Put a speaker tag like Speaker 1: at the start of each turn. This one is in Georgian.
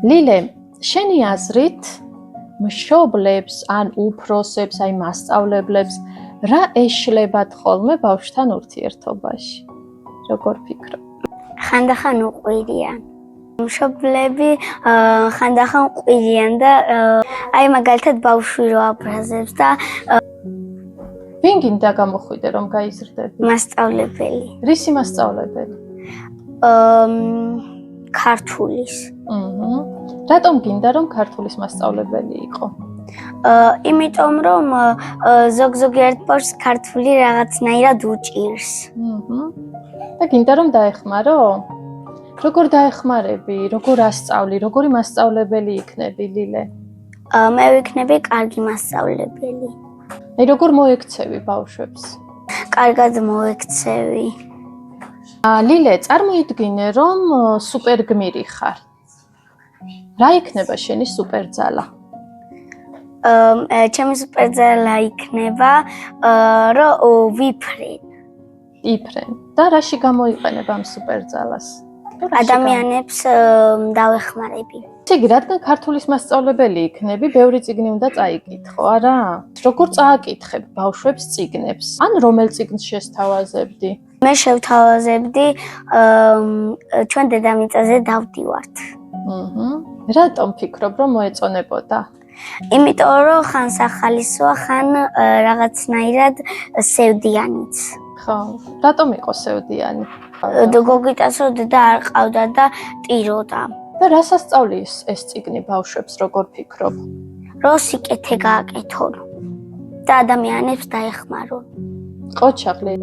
Speaker 1: ლილე, შენი აზრით მშობლებს ან უფროსებს, აი მასწავლებლებს რა ეშლებათ ხოლმე ბავშვთან ურთიერთობაში? როგორ ფიქრობ?
Speaker 2: ხანდახან უყვირიან. მშობლები ხანდახან ყვირიან და აი მაგალითად ბავშვი რო აბრაზებს და
Speaker 1: ვინ გინდა გამოხვიდე რომ გაიზრდები?
Speaker 2: მასწავლებელი.
Speaker 1: რისი მასწავლებელი?
Speaker 2: ქართულის.
Speaker 1: რატომ გინდა რომ ქართულის მასწავლებელი იყო?
Speaker 2: იმიტომ რომ ზოგ-ზოგიერთ ბავშვს ქართული რაღაცნაირად უჭირს.
Speaker 1: და გინდა რომ დაეხმარო? როგორ დაეხმარები? როგორ ასწავლი? როგორი მასწავლებელი იქნები, ლილე?
Speaker 2: მე ვიქნები კარგი მასწავლებელი.
Speaker 1: აი როგორ მოექცევი ბავშვებს?
Speaker 2: კარგად მოექცევი.
Speaker 1: ლილე, წარმოიდგინე რომ სუპერგმირი ხარ. რა იქნება შენი სუპერძალა?
Speaker 2: ჩემი სუპერძალა იქნება რომ ვიფრენ.
Speaker 1: იფრენ. და რაში გამოიყენებ ამ სუპერძალას?
Speaker 2: ადამიანებს დავეხმარები.
Speaker 1: იგი რადგან ქართულის მასწავლებელი იქნები, ბევრი წიგნი უნდა წაიკითხო, არა? როგორ წააკითხებ ბავშვებს წიგნებს? ან რომელ წიგნს შესთავაზებდი?
Speaker 2: მე შევთავაზებდი ჩვენ დედამიწაზე დავდივართ.
Speaker 1: რატომ ფიქრობ რომ მოეწონებოდა?
Speaker 2: იმიტომ რომ ხან სახალისოა, ხან რაღაცნაირად სევდიანიც.
Speaker 1: ხო, რატომ იყო სევდიანი?
Speaker 2: გოგიტას რო დედა არ ყავდა და ტიროდა.
Speaker 1: და რას ასწავლის ეს წიგნი ბავშვებს, როგორ ფიქრობ?
Speaker 2: რომ სიკეთე გააკეთონ და ადამიანებს დაეხმარონ.
Speaker 1: ყოჩაღლი